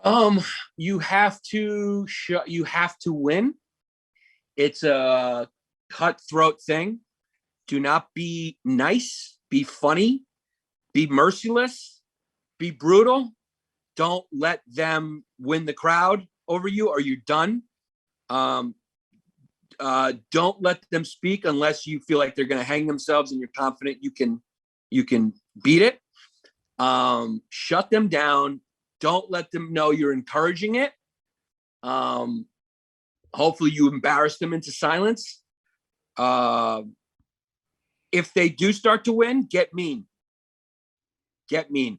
Um, you have to win. It's a cutthroat thing. Do not be nice. Be funny. Be merciless. Be brutal. Don't let them win the crowd over you, or you're done. Um, don't let them speak unless you feel like they're going to hang themselves and you're confident you can beat it. Shut them down. Don't let them know you're encouraging it. Um, hopefully you embarrass them into silence. Uh, if they do start to win, get mean. Get mean.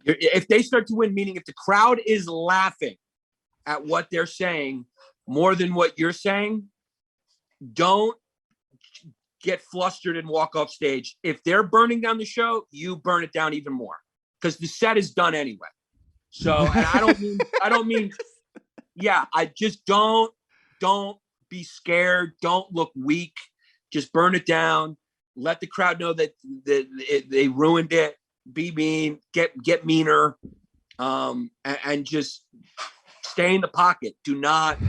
If they start to win, meaning if the crowd is laughing at what they're saying more than what you're saying, don't get flustered and walk off stage. If they're burning down the show, you burn it down even more because the set is done anyway. So, and I don't mean, yeah, I just don't be scared. Don't look weak. Just burn it down. Let the crowd know that they ruined it. Be mean, get meaner, and just stay in the pocket. Do not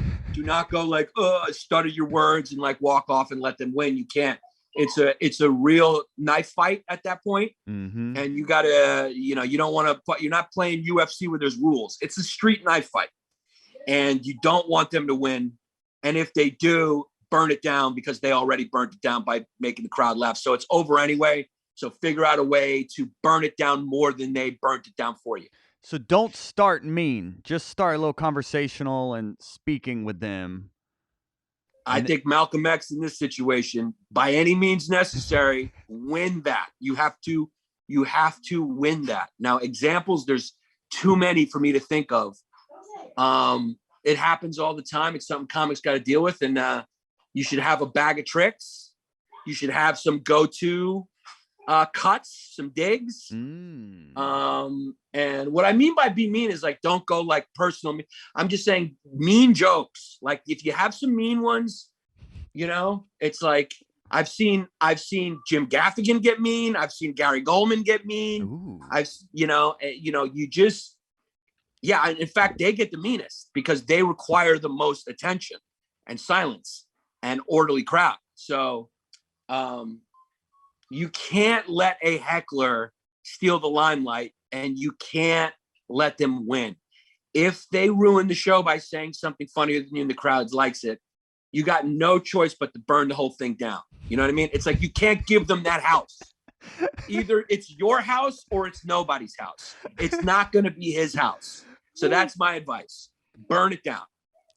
go like, stutter your words and like walk off and let them win. You can't. It's a real knife fight at that point. Mm-hmm. And you gotta, you don't want to you're not playing UFC where there's rules. It's a street knife fight, and you don't want them to win. And if they do, burn it down because they already burnt it down by making the crowd laugh. So it's over anyway. So figure out a way to burn it down more than they burnt it down for you. So don't start mean. Just start a little conversational and speaking with them. I think Malcolm X in this situation, by any means necessary, win that. You have to win that. Now, examples, there's too many for me to think of. It happens all the time. It's something comics got to deal with. And you should have a bag of tricks. You should have some go-to cuts, some digs. And what I mean by be mean is like, don't go like personal. I'm just saying mean jokes. Like if you have some mean ones, it's like I've seen Jim Gaffigan get mean. I've seen Gary Goldman get mean. Ooh. You just, yeah. In fact, they get the meanest because they require the most attention and silence and orderly crowd. So, you can't let a heckler steal the limelight, and you can't let them win. If they ruin the show by saying something funnier than you and the crowd likes it, you got no choice but to burn the whole thing down. You know what I mean? It's like you can't give them that house. Either it's your house or it's nobody's house. It's not going to be his house. So that's my advice. Burn it down.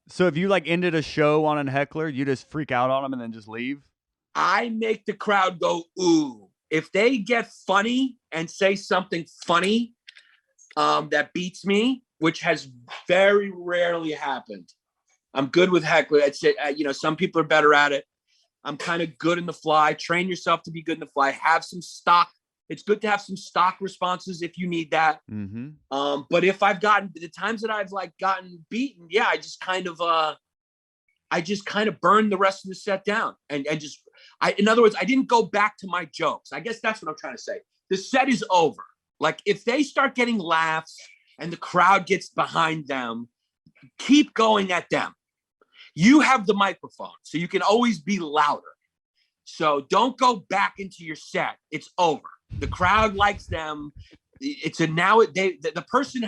So if you like ended a show on a heckler, you just freak out on them and then just leave? I make the crowd go, ooh. If they get funny and say something funny that beats me, which has very rarely happened. I'm good with heckler. I'd say, some people are better at it. I'm kind of good in the fly. Train yourself to be good in the fly. Have some stock. It's good to have some stock responses if you need that. Mm-hmm. But if I've gotten the times that I've like gotten beaten, yeah, I just kind of burned the rest of the set down and just, in other words, I didn't go back to my jokes. I guess that's what I'm trying to say. The set is over. Like if they start getting laughs and the crowd gets behind them, keep going at them. You have the microphone, so you can always be louder. So don't go back into your set. It's over. The crowd likes them. The person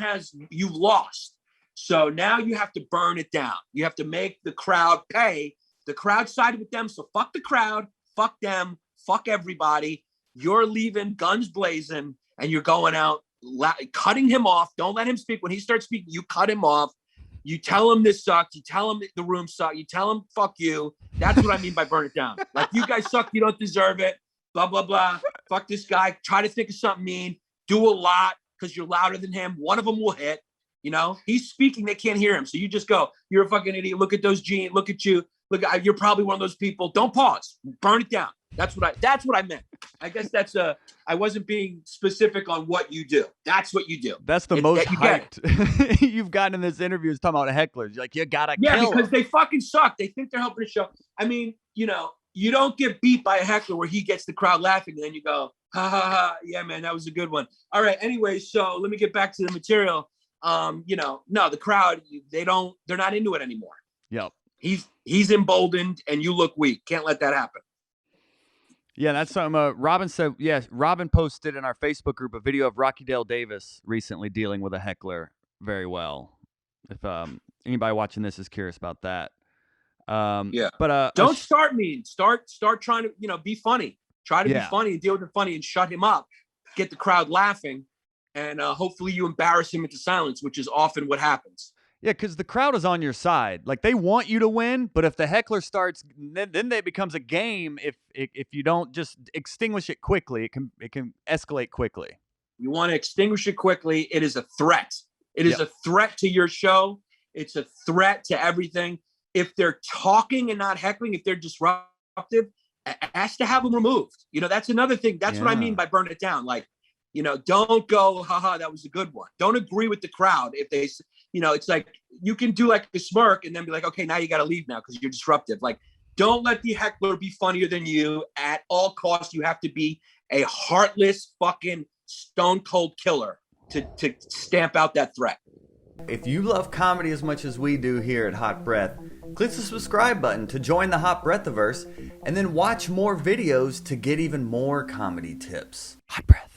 you've lost. So now you have to burn it down. You have to make the crowd pay. The crowd sided with them. So fuck the crowd, fuck them, fuck everybody. You're leaving guns blazing and you're going out, cutting him off. Don't let him speak. When he starts speaking, you cut him off. You tell him this sucked. You tell him the room sucked. You tell him, fuck you. That's what I mean by burn it down. Like, you guys suck. You don't deserve it. Blah, blah, blah. Fuck this guy. Try to think of something mean. Do a lot because you're louder than him. One of them will hit. He's speaking. They can't hear him. So you just go, you're a fucking idiot. Look at those jeans. Look at you. Look, you're probably one of those people. Don't pause. Burn it down. That's what I meant. I guess I wasn't being specific on what you do. That's what you do. That's the most hyped you've gotten in this interview is talking about hecklers. You're like, you gotta kill because them. They fucking suck. They think they're helping the show. I mean, you don't get beat by a heckler where he gets the crowd laughing and then you go, ha, ha, ha. Yeah, man, that was a good one. All right. Anyway, so let me get back to the material. No, the crowd, they're not into it anymore. Yep. He's emboldened, and you look weak. Can't let that happen. Yeah, that's something Robin said. Yes, Robin posted in our Facebook group a video of Rocky Dale Davis recently dealing with a heckler very well. If anybody watching this is curious about that. Yeah. But don't start mean. Start trying to, be funny. Try to be Yeah. funny and deal with the funny and shut him up. Get the crowd laughing, and hopefully you embarrass him into silence, which is often what happens. Yeah, because the crowd is on your side. Like, they want you to win, but if the heckler starts, then it becomes a game. If you don't just extinguish it quickly, it can escalate quickly. You want to extinguish it quickly. It is a threat. It is a threat to your show. It's a threat to everything. If they're talking and not heckling, if they're disruptive, ask to have them removed. That's another thing. That's what I mean by burn it down. Like, don't go, haha, that was a good one. Don't agree with the crowd. If they, it's like, you can do like a smirk and then be like, okay, now you got to leave now because you're disruptive. Like, don't let the heckler be funnier than you at all costs. You have to be a heartless fucking stone cold killer to stamp out that threat. If you love comedy as much as we do here at Hot Breath, click the subscribe button to join the Hot Breathiverse, and then watch more videos to get even more comedy tips. Hot Breath.